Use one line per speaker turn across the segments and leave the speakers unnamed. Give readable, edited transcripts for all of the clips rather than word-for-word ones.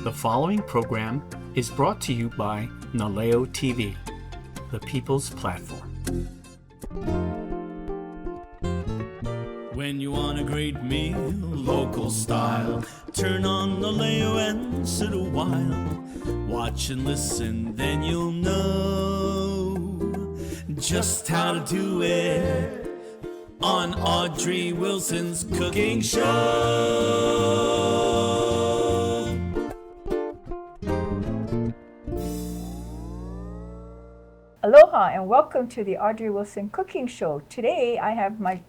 The following program is brought to you by Naleo TV, the people's platform.
When you want a great meal, local style, turn on Naleo and sit a while. Watch and listen, then you'll know just how to do it on Audrey Wilson's cooking show.
Aloha and welcome to the Audrey Wilson Cooking Show. Today I have my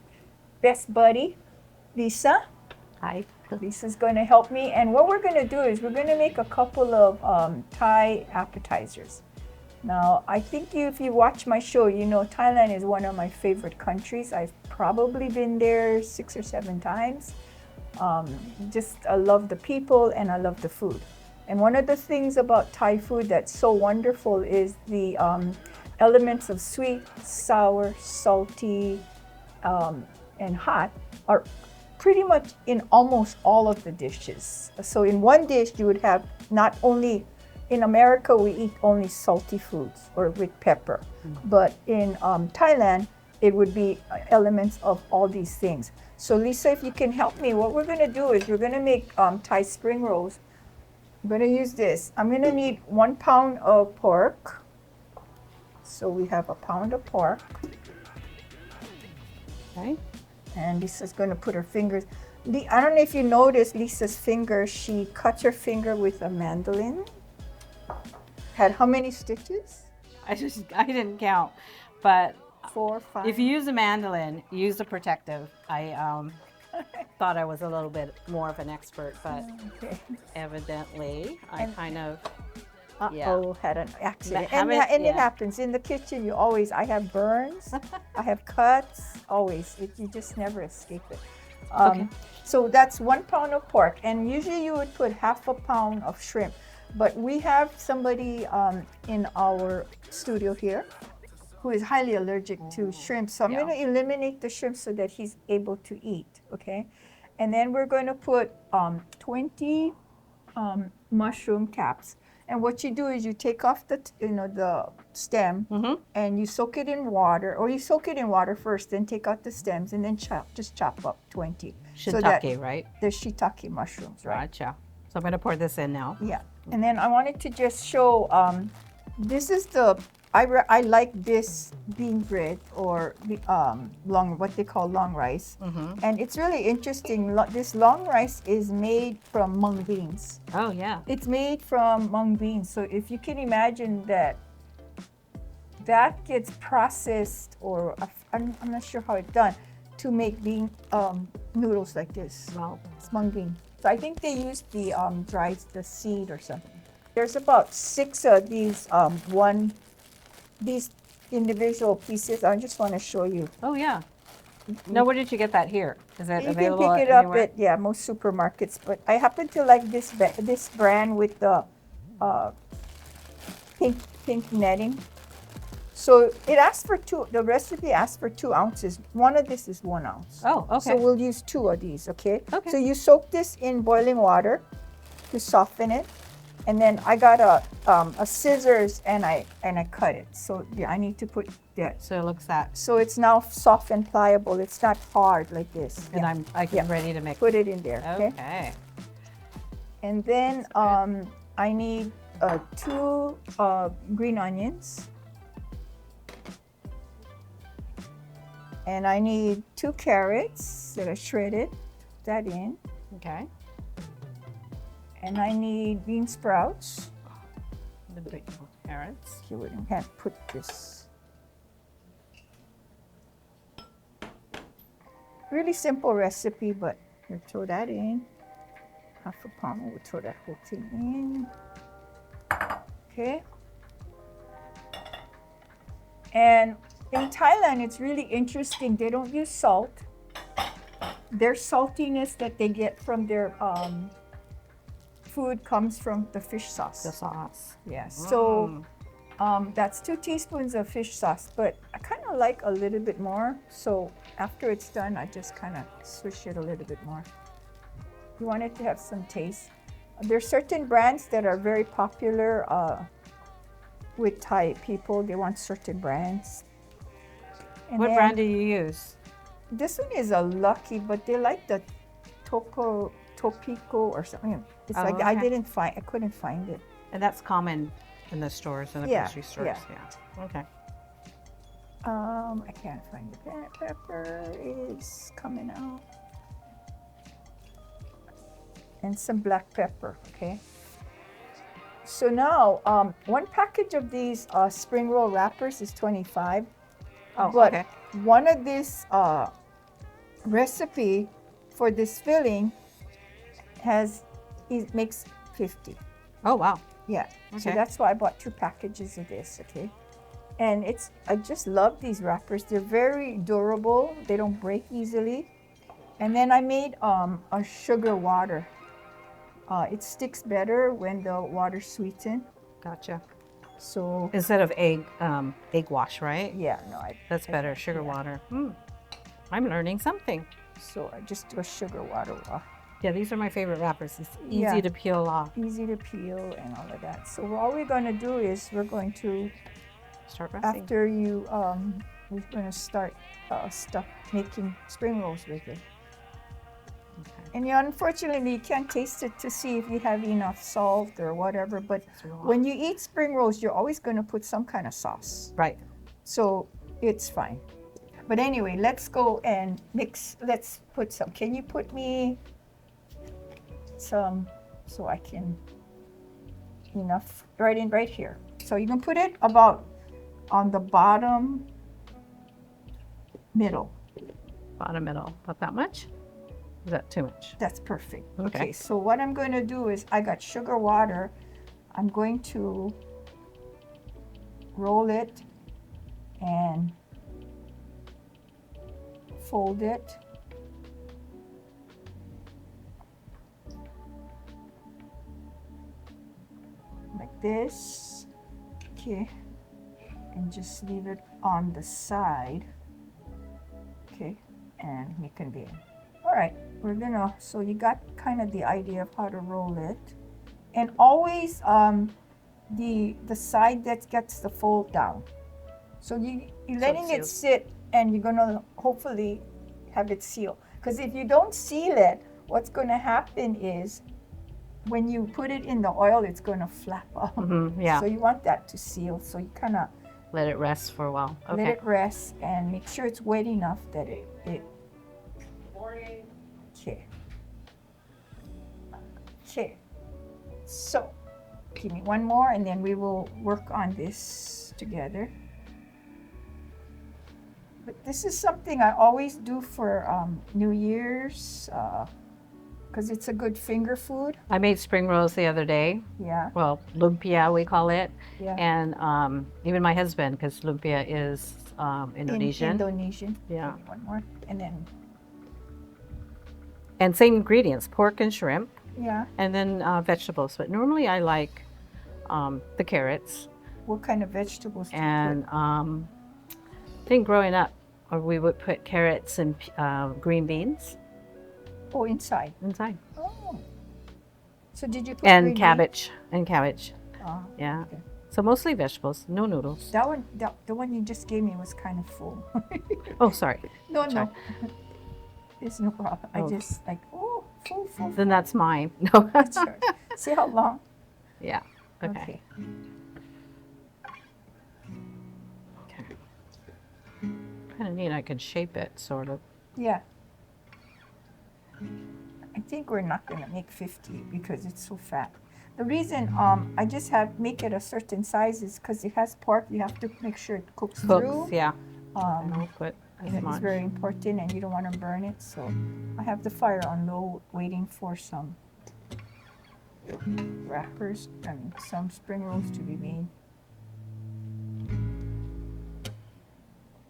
best buddy, Lisa.
Hi.
Lisa's going to help me, and what we're going to do is we're going to make a couple of Thai appetizers. Now, I think if you watch my show, you know Thailand is one of my favorite countries. I've probably been there 6 or 7 times. I love the people and I love the food. And one of the things about Thai food that's so wonderful is the elements of sweet, sour, salty, and hot are pretty much in almost all of the dishes. So in one dish you would have not only, in America we eat only salty foods or with pepper, but in Thailand it would be elements of all these things. So Lisa, if you can help me, what we're going to do is we're going to make Thai spring rolls. I'm going to use this. I'm going to need 1 pound of pork. So we have a pound of pork.
Okay.
And Lisa's going to put her fingers. I don't know if you noticed Lisa's finger. She cut her finger with a mandolin. Had how many stitches?
I didn't count, but
4, 5.
if you use a mandolin, use a protective. I thought I was a little bit more of an expert, but
Okay.
evidently I kind of
Had an accident.
It
It happens. In the kitchen, I have burns, I have cuts, always. You just never escape it.
Okay.
So that's 1 pound of pork. And usually you would put half a pound of shrimp. But we have somebody in our studio here who is highly allergic to shrimp. So I'm going to eliminate the shrimp so that he's able to eat, okay? And then we're going to put 20 mushroom caps. And what you do is you take off the stem and you soak it in water, or you soak it in water first, then take out the stems and then chop up 20.
shiitake, right?
The shiitake mushrooms, right?
Gotcha. So I'm going to pour this in now.
Yeah. And then I wanted to just show, this is I like this bean bread or what they call long rice. And it's really interesting. This long rice is made from mung beans.
Oh, yeah.
It's made from mung beans. So if you can imagine that gets processed, or I'm not sure how it's done, to make bean noodles like this.
Wow.
It's mung bean. So I think they use the seed or something. There's about 6 of these individual pieces. I just want to show you.
Oh, yeah. Now, where did you get that here? Is it
You
available
can pick it
anywhere?
up at most supermarkets. But I happen to like this brand with the pink netting. So it asks for 2. The recipe asks for 2 ounces. One of this is 1 ounce.
Oh, okay.
So we'll use 2 of these. Okay.
Okay.
So you soak this in boiling water to soften it. And then I got a scissors and I cut it. So yeah, I need to put that.
So it looks that.
So it's now soft and pliable. It's not hard like this.
And I'm ready to mix.
Put it in there. Okay.
Okay.
And then I need 2 green onions. And I need 2 carrots that are shredded. Put that in.
Okay.
And I need bean sprouts.
The big carrots.
You can't put this. Really simple recipe, but we'll throw that in. Half a pound, we'll throw that whole thing in. Okay. And in Thailand, it's really interesting. They don't use salt. Their saltiness that they get from their food comes from the fish sauce.
The sauce.
Yeah. So that's 2 teaspoons of fish sauce, but I kind of like a little bit more. So after it's done, I just kind of swish it a little bit more. You want it to have some taste. There's certain brands that are very popular with Thai people. They want certain brands. And
What
then
brand do you use?
this one is a Lucky, but they like the Topico or something. It's
Oh,
like
okay.
I couldn't find it.
And that's common in the stores, in the
Yeah,
grocery stores.
yeah.
Yeah. Okay.
I can't find the pepper is coming out. And some black pepper, okay? So now, one package of these spring roll wrappers is 25.
Oh,
but
okay.
one of this recipe for this filling makes 50.
Oh, wow.
Yeah. So
Okay.
that's why I bought 2 packages of this, okay? And I just love these wrappers. They're very durable. They don't break easily. And then I made a sugar water. It sticks better when the water's sweetened.
Gotcha.
So
Instead of egg wash, right?
yeah, no,
That's better. Sugar
yeah.
water. I'm learning something.
So I just do a sugar water.
Yeah, these are my favorite wrappers. It's easy
Yeah.
to peel off.
Easy to peel and all of that. So all we're going to do is we're going to,
Start pressing.
after you, we're going to start making spring rolls with it.
Okay.
And unfortunately, you can't taste it to see if you have enough salt or whatever. But when you eat spring rolls, you're always going to put some kind of sauce.
Right.
So it's fine. But anyway, let's go and mix. Let's put some. Can you put me some so I can enough right here. So you can put it about on the bottom middle.
Bottom middle. About that much? Is that too much?
That's perfect.
Okay.
So what I'm going to do is I got sugar water. I'm going to roll it and fold it. Like this. Okay. And just leave it on the side. Okay. And you can be. All right. We're gonna, so you got kind of the idea of how to roll it. And always the side that gets the fold down. So you're letting it sit and you're gonna hopefully have it seal. Because if you don't seal it, what's gonna happen is when you put it in the oil, it's gonna flap up.
Yeah.
So you want that to seal. So you kind of
Let it rest for a while. Okay.
let it rest and make sure it's wet enough that it okay. Okay. So give me one more and then we will work on this together. But this is something I always do for New Year's because it's a good finger food.
I made spring rolls the other day.
Yeah.
Well, lumpia we call it.
Yeah.
And even my husband, because lumpia is Indonesian.
Indonesian.
Yeah.
One more. And then,
And same ingredients, pork and shrimp,
yeah.
and then vegetables. But normally I like the carrots.
What kind of vegetables do you
And
put?
I think growing up, we would put carrots and green beans
Oh, inside.
inside.
Oh. So did you put
And
green beans?
cabbage. And cabbage.
Oh,
Yeah.
okay.
So mostly vegetables, no noodles.
That one, the one you just gave me was kind of full.
Oh, sorry.
No.
Sorry.
It's no problem. I
Oh.
just like, oh, full.
Then that's mine. No.
Sure. See how long?
Yeah. Okay. Kind of neat. I can shape it, sort of.
Yeah. I think we're not gonna make 50 because it's so fat. The reason I just make it a certain size is because it has pork. You have to make sure it cooks through.
Cooks, yeah. I
Um,
don't put as
It's
much.
very important and you don't want to burn it. So I have the fire on low waiting for some wrappers and some spring rolls to be made.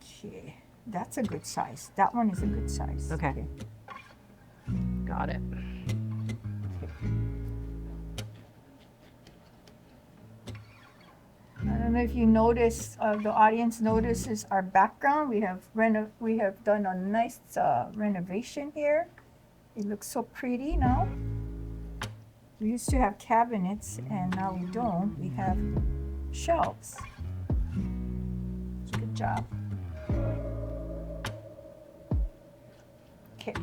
Okay, that's a good size. That one is a good size.
Okay. Got it.
I don't know if you notice, the audience notices our background. We have done a nice renovation here. It looks so pretty now. We used to have cabinets, and now we don't. We have shelves. Good job. Okay.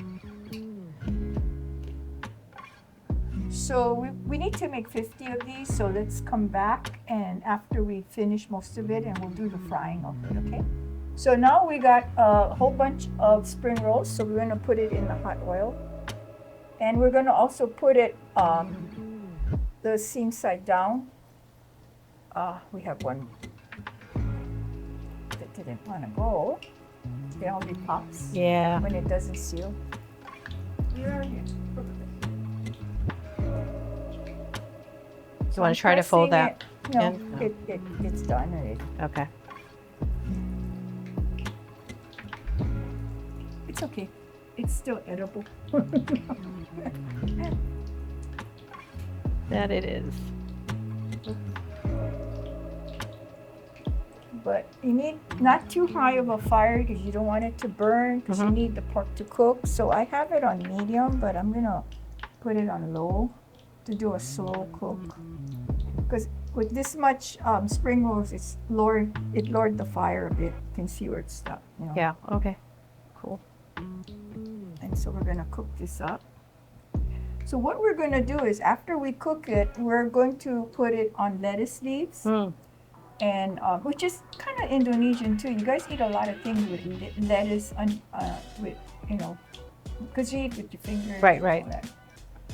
So we need to make 50 of these, so let's come back and after we finish most of it, and we'll do the frying of it, okay? So now we got a whole bunch of spring rolls, so we're gonna put it in the hot oil. And we're gonna also put it the seam side down. We have one that didn't wanna go. It only pops
Yeah.
when it doesn't seal. Where are you?
You want to try to fold that?
No,
in?
it's done already.
Okay.
It's okay. It's still edible.
That it is.
But you need not too high of a fire because you don't want it to burn because you need the pork to cook. So I have it on medium, but I'm gonna put it on low to do a slow cook. Because with this much spring rolls, it lowered the fire a bit. You can see where it stopped. You know?
Yeah. Okay. Cool.
And so we're gonna cook this up. So what we're gonna do is after we cook it, we're going to put it on lettuce leaves. And which is kind of Indonesian too. You guys eat a lot of things with lettuce, with because you eat with your fingers.
Right,
and
right.
all that.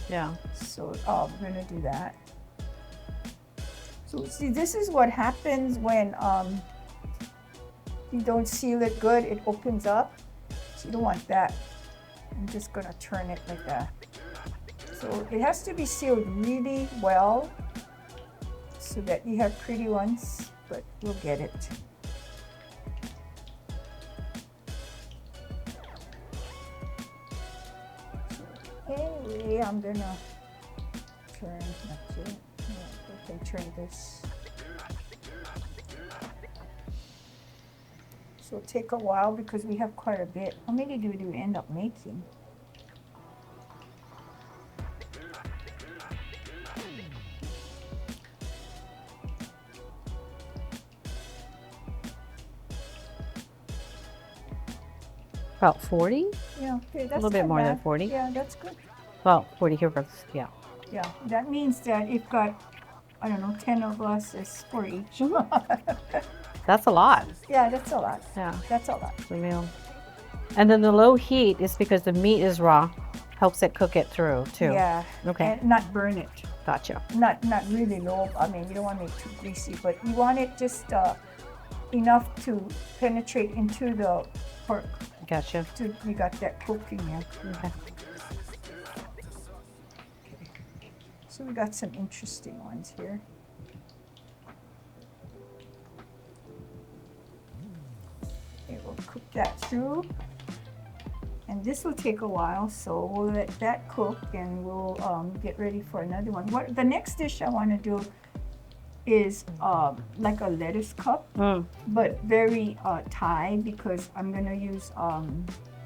Yeah.
So we're gonna do that. So see, this is what happens when you don't seal it good. It opens up. So you don't want that. I'm just gonna turn it like that. So it has to be sealed really well, so that you have pretty ones, but we'll get it. Anyway, I'm gonna turn, that's it. Yeah, okay, turn this. So it'll take a while because we have quite a bit. How many do we end up making?
About 40?
Yeah, okay, that's
A little bit
not
more than
bad.
40.
Yeah, that's good.
Well, 40 here for yeah.
Yeah, that means that you've got, I don't know, 10 of us is 4 each.
That's a lot.
Yeah, that's a lot.
Yeah.
That's a lot.
The meal. And then the low heat is because the meat is raw. Helps it cook it through too.
Yeah.
Okay.
And not burn it.
Gotcha.
Not really low. I mean, you don't want it too greasy, but you want it just enough to penetrate into the pork.
Gotcha.
So you got that cooking there.
Okay.
So we got some interesting ones here. Okay, we'll cook that through. And this will take a while, so we'll let that cook and we'll get ready for another one. What the next dish I want to do is like a lettuce cup, but very Thai, because I'm gonna use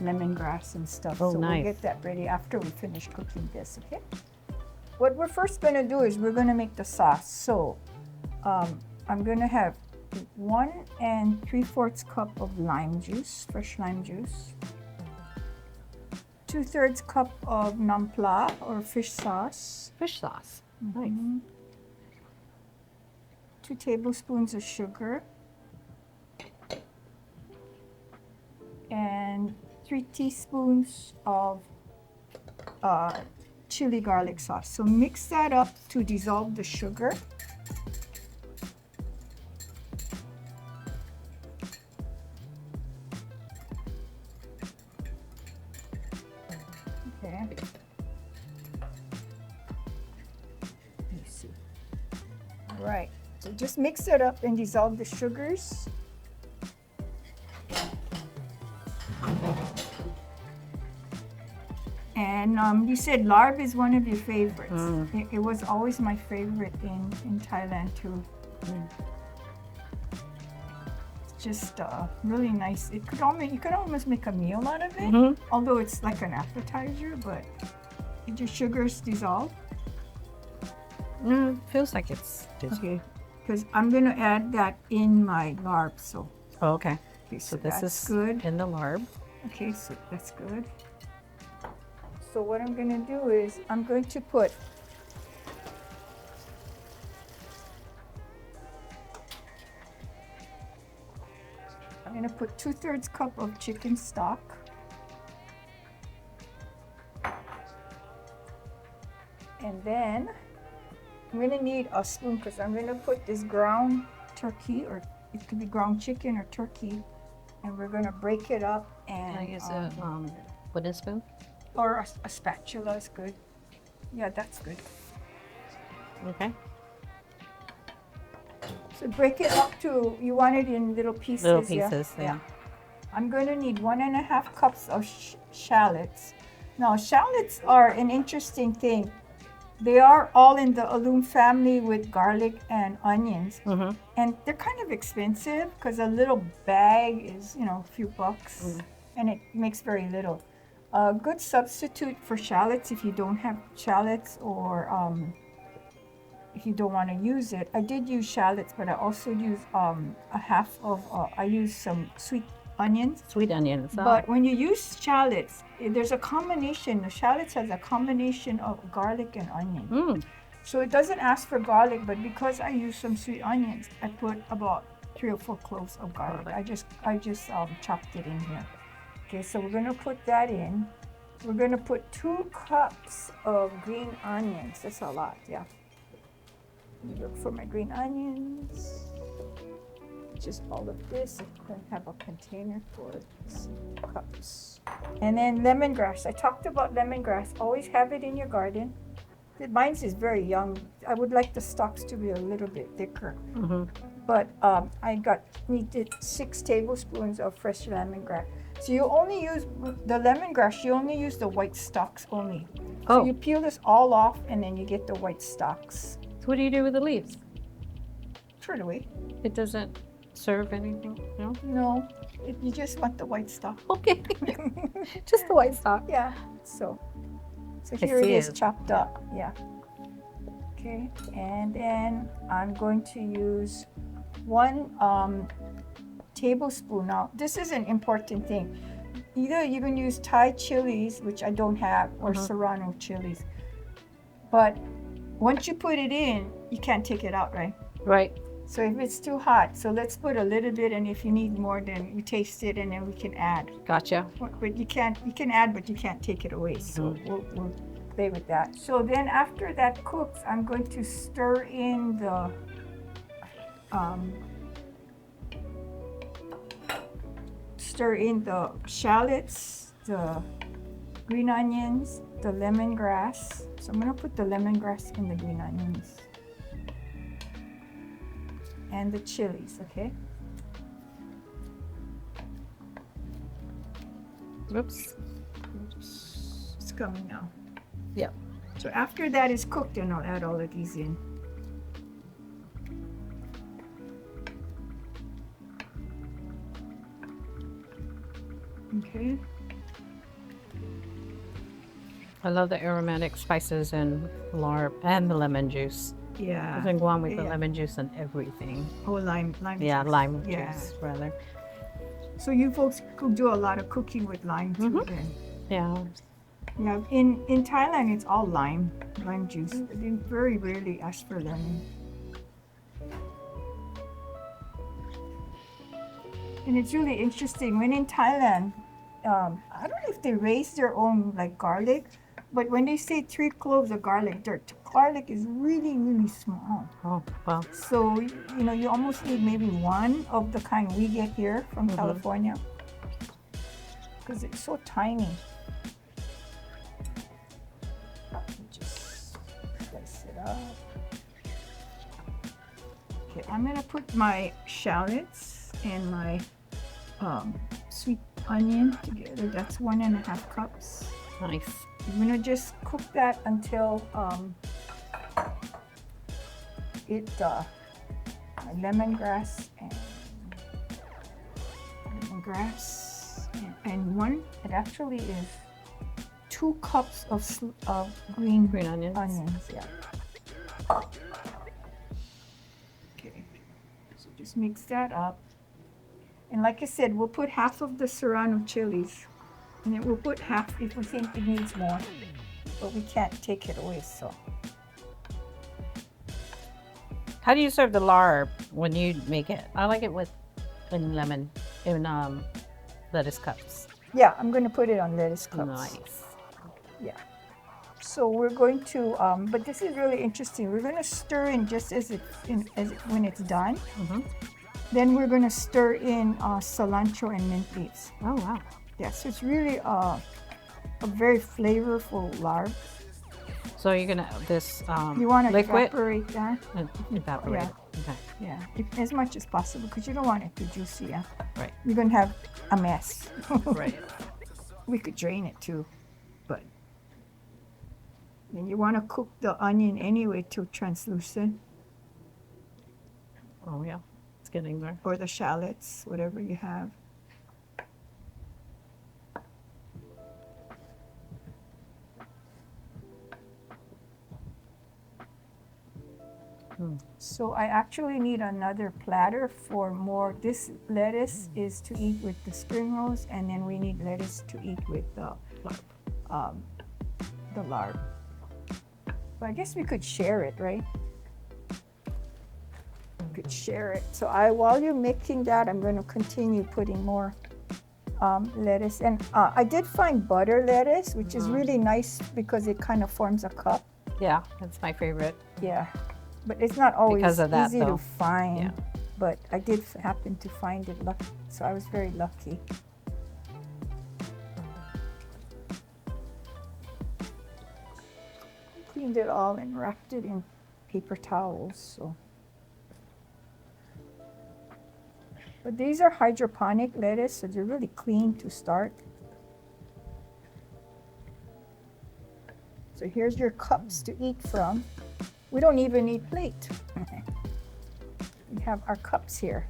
lemongrass and stuff.
Oh,
so
nice.
we'll get that ready after we finish cooking this, okay? What we're first gonna do is we're gonna make the sauce. So I'm gonna have 1 3/4 cup of lime juice, fresh lime juice. 2/3 cup of nampla or fish sauce.
Fish sauce. Nice.
2 tablespoons of sugar. And 3 teaspoons of chili garlic sauce. So mix that up to dissolve the sugar. Okay. Let me see. All right. So just mix it up and dissolve the sugars. And you said Larb is one of your favorites. It was always my favorite in Thailand too. It's just really nice. You could almost make a meal out of it, although it's like an appetizer, but your sugars dissolve.
No, it feels like it's busy.
Okay, because I'm going to add that in my larb. So,
Oh, okay.
okay,
So
so
this
that's
is
good.
in the larb.
Okay, so that's good. So what I'm going to do is I'm going to put I'm going to put 2/3 cup of chicken stock. And then I'm going to need a spoon because I'm going to put this ground turkey, or it could be ground chicken or turkey, and we're going to break it up and
Can I use a wooden spoon?
or a spatula is good. Yeah, that's good.
Okay.
So break it up to, you want it in little pieces.
Little pieces, yeah.
I'm going to need 1.5 cups of shallots. Now, shallots are an interesting thing. They are all in the alum family with garlic and onions.
Mm-hmm.
And they're kind of expensive because a little bag is, a few bucks, and it makes very little. A good substitute for shallots if you don't have shallots, or if you don't want to use it. I did use shallots, but I also use I use some sweet onions.
Sweet onions.
But when you use shallots, there's a combination. The shallots has a combination of garlic and onion.
Mm.
So it doesn't ask for garlic, but because I use some sweet onions, I put about 3 or 4 cloves of garlic. I just chopped it in here. Okay, so we're gonna put that in. We're gonna put 2 cups of green onions. That's a lot, yeah. Look for my green onions. Just all of this. I'm gonna have a container for cups. And then lemongrass. I talked about lemongrass. Always have it in your garden. Mine is very young. I would like the stalks to be a little bit thicker.
Mm-hmm.
But I needed 6 tablespoons of fresh lemongrass. So you only use the lemongrass. You only use the white stalks only.
Oh.
So you peel this all off, and then you get the white stalks.
So what do you do with the leaves?
Throw it away.
It doesn't serve anything, no?
No, you just want the white stalk.
Okay. Just the white stalk.
Yeah. So here it
see
is
it.
chopped up. Yeah. Okay. And then I'm going to use 1 tablespoon. Now, this is an important thing. Either you can use Thai chilies, which I don't have, or Serrano chilies. But once you put it in, you can't take it out, right?
Right.
So if it's too hot, so let's put a little bit, and if you need more, then you taste it, and then we can add.
Gotcha.
But you can add, but you can't take it away. So we'll play with that. So then after that cooks, I'm going to stir in the shallots, the green onions, the lemongrass. So I'm going to put the lemongrass in the green onions. And the chilies, okay?
Oops.
It's coming now.
Yep.
So after that is cooked, then I'll add all of these in. Okay.
I love the aromatic spices and larb and the lemon juice.
Yeah.
I think Guam with the
Yeah.
lemon juice and everything.
Oh, lime.
Yeah,
juice.
lime
Yeah.
juice rather.
So you folks could do a lot of cooking with lime too, then.
Yeah.
Yeah. In Thailand, it's all lime juice. They very rarely ask for lemon. And it's really interesting. When in Thailand, I don't know if they raise their own like garlic, but when they say 3 cloves of garlic, their garlic is really, really small.
Oh, well.
So, you almost need maybe 1 of the kind we get here from California, because it's so tiny. Just slice it up. Okay, I'm going to put my shallots and my sweet onion together. That's 1.5 cups.
Nice.
I'm gonna just cook that until my lemongrass and it actually is 2 cups of green
Green onions.
onions. Yeah. Okay, so just mix that up. And like I said, we'll put half of the serrano chilies. And then we'll put half if we think it needs more. But we can't take it away, so.
How do you serve the larb when you make it? I like it in lettuce cups.
Yeah, I'm going to put it on lettuce cups.
Nice.
Yeah. So we're going to, but this is really interesting. We're going to stir in just when it's done.
Mm-hmm.
Then we're going to stir in cilantro and mint leaves.
Oh, wow.
Yeah, so it's really a very flavorful larb.
So you're gonna
You want to
liquid
evaporate that?
Evaporate.
Yeah.
Okay.
Yeah, as much as possible because you don't want it too juicy. Yeah.
Right.
You're gonna have a mess.
Right.
We could drain it too, but then you want to cook the onion anyway to translucent,
Oh yeah, it's getting there.
or the shallots, whatever you have. So I actually need another platter for more. This lettuce is to eat with the spring rolls, and then we need lettuce to eat with the larb. But I guess we could share it, right? We could share it. So while you're making that, I'm going to continue putting more lettuce. And I did find butter lettuce, which is really nice because it kind of forms a cup.
Yeah, that's my favorite.
Yeah. But it's not always
Because of that,
easy
though.
to find.
Yeah.
But I did happen to find it, so I was very lucky. Cleaned it all and wrapped it in paper towels. So. But these are hydroponic lettuce, so they're really clean to start. So here's your cups to eat from. We don't even need plate. We have our cups here.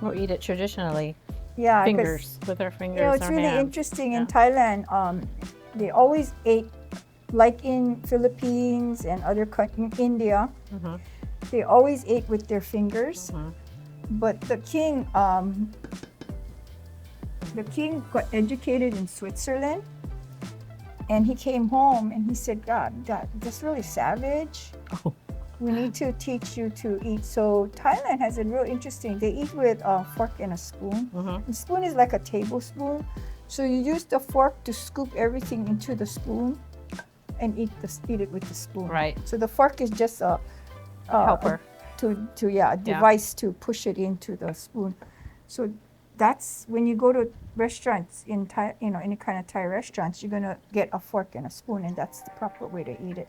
We'll eat it traditionally.
Yeah, 'cause,
Fingers, with our fingers.
you know, it's
our
really
hands.
interesting
Yeah.
in Thailand. They always ate, like in Philippines and other countries, India.
Mhm.
They always ate with their fingers.
Mhm.
But the king got educated in Switzerland, and he came home and he said, God, that's really savage.
Oh.
We need to teach you to eat. So Thailand has it real interesting. They eat with a fork and a spoon.
Mhm.
The spoon is like a tablespoon. So you use the fork to scoop everything into the spoon and eat it with the spoon.
Right.
So the fork is just a
Helper.
a device to push it into the spoon. So that's when you go to restaurants in Thai, any kind of Thai restaurants, you're gonna get a fork and a spoon, and that's the proper way to eat it.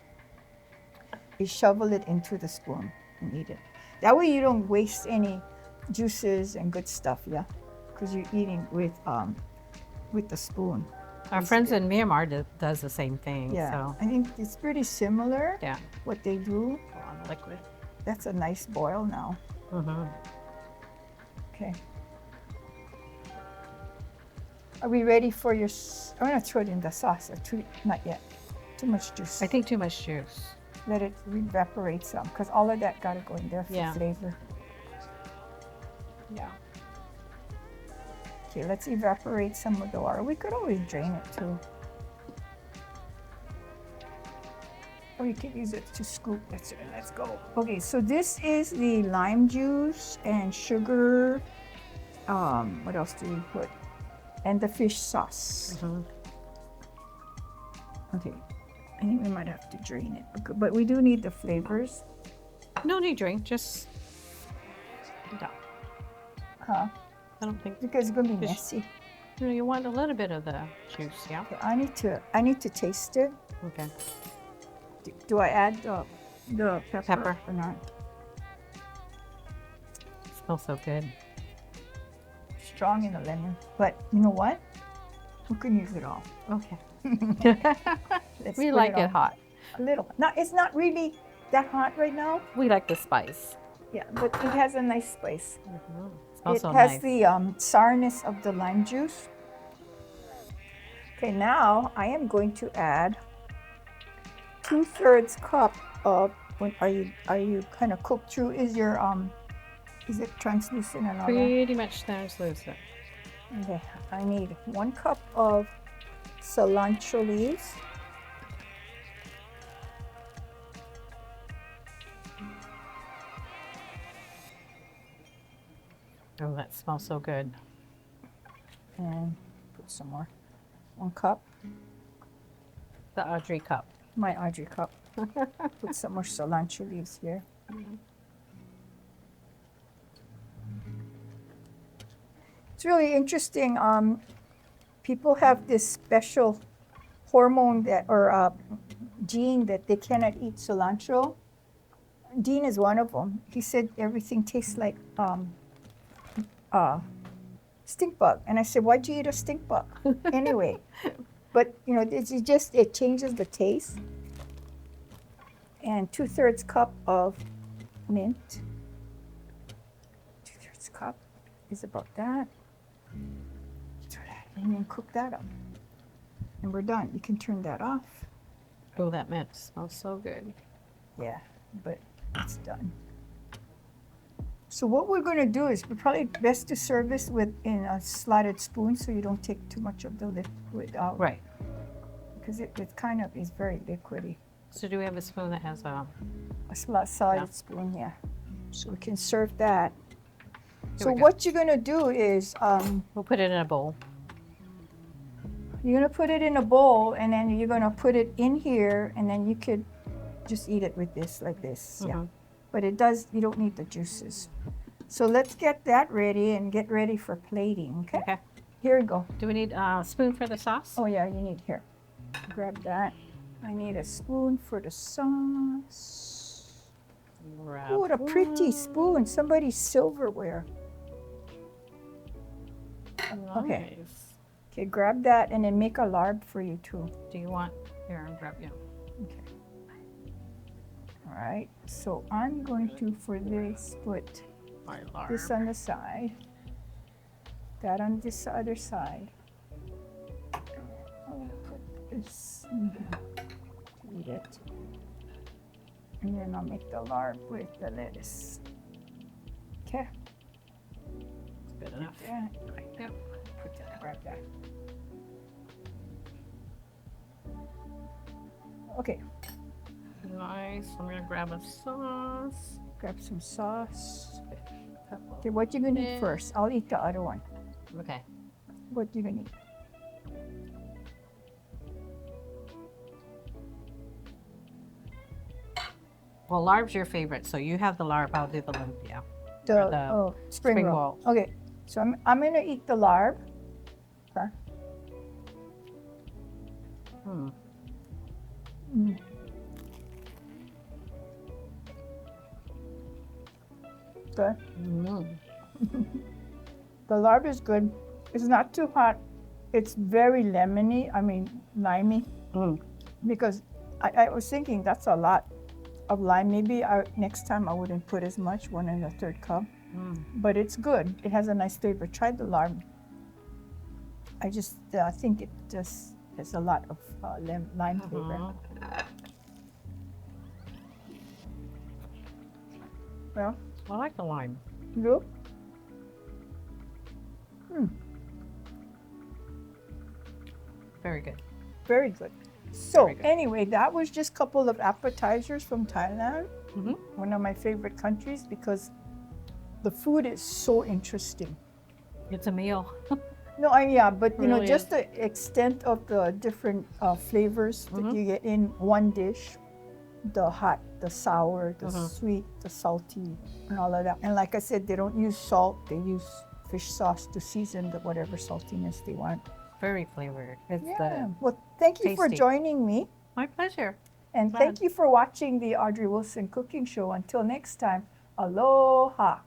You shovel it into the spoon and eat it. That way you don't waste any juices and good stuff, yeah, because you're eating with the spoon.
Our friends in Myanmar does the same thing.
Yeah,
So
I think it's pretty similar.
yeah.
What they do.
On liquid.
That's a nice boil now.
Mm-hmm.
Okay. Are we ready for your? I'm gonna throw it in the sauce. Not yet. Too much juice.
I think too much juice.
Let it evaporate some, because all of that gotta go in there for
Yeah.
flavor.
Yeah.
Okay, let's evaporate some of the water. We could always drain it too. Or you can use it to scoop. That's it. Let's go. Okay, so this is the lime juice and sugar. What else do we put? And the fish sauce.
Mhm.
Okay, I think we might have to drain it, but we do need the flavors.
No need drink. Just. No,
Huh?
I don't think.
Because it's gonna be
Fish.
messy.
You want a little bit of the juice, yeah?
Okay, I need to taste it.
Okay.
Do I add the
Pepper.
or not?
Smells so good.
Strong in the lemon, but you know what? We can use it all.
Okay.
Let's
We
put
like it
on.
hot.
A little. Now it's not really that hot right now.
We like the spice.
Yeah, but it has a nice spice.
Smells
It
so
has
nice.
the sourness of the lime juice. Okay, now I am going to add 2/3 cup of What are you kind of cooked through? Is it translucent and all that?
Pretty much translucent.
Okay, I need 1 cup of cilantro leaves.
Oh, that smells so good.
And put some more. 1 cup.
The Audrey cup.
My Audrey cup. Put some more cilantro leaves here. It's really interesting. People have this special hormone that or gene that they cannot eat cilantro. Dean is one of them. He said everything tastes like stink bug, and I said, "Why'd you eat a stink bug?" Anyway, but you know, it changes the taste. And 2/3 cup of mint. 2/3 cup is about that. And then cook that up. And we're done. You can turn that off.
Oh, that mint smells so good.
Yeah, but it's done. So what we're going to do is we're probably best to serve this in a slotted spoon so you don't take too much of the liquid out.
Right.
Because it kind of is very liquidy.
So do we have a spoon that has a...
A solid spoon, yeah. So we can serve that. So
we go.
what you're going to do is
We'll put it in a bowl.
you're going to put it in a bowl, and then you're going to put it in here, and then you could just eat it with this, like this. Yeah. But you don't need the juices. So let's get that ready and get ready for plating, okay?
Okay.
Here we go.
Do we need a spoon for the sauce?
Oh yeah, you need here. Grab that. I need a spoon for the sauce.
Grab
Oh, what a pretty
one.
spoon. Somebody's silverware. Okay.
Nice.
Okay, grab that and then make a larb for you too.
Do you want... Here, I'll grab you.
Okay. All right. So I'm going to, for this, put
My Larb.
this on the side. That on this other side. I'll put this in here to eat it. And then I'll make the larb with the lettuce. Okay.
Good enough.
Yeah.
Yep.
Put that, grab that. Okay.
Nice. I'm going to grab a sauce.
Grab some sauce. Okay, what you gonna eat first? I'll eat the other one.
Okay.
What you gonna eat?
Well, Larb's your favorite, so you have the Larb. I'll do the lumpia. Or the
spring
spring
roll.
roll.
Okay, so I'm gonna eat the larb. Okay. Good. The larb is good. It's not too hot. It's very lemony. I mean, limey. Because I was thinking that's a lot of lime. Maybe next time I wouldn't put as much, 1 1/3 cup. But it's good. It has a nice flavor. Try the larb. I just think it just has a lot of lime flavor. Well,
I like the lime.
you?
Very good.
Very good. So
Very good.
anyway, that was just a couple of appetizers from Thailand. One of my favorite countries because the food is so interesting.
It's a meal.
No, yeah, but you know,
Really
just the extent of the different flavors that you get in one dish, the hot, the sour, the sweet, the salty, and all of that. And like I said, they don't use salt, they use fish sauce to season the whatever saltiness they want.
Very flavored. It's
Yeah. Well, thank you for
tasty.
joining me.
my pleasure.
And
Glad.
thank you for watching the Audrey Wilson Cooking Show. Until next time, aloha.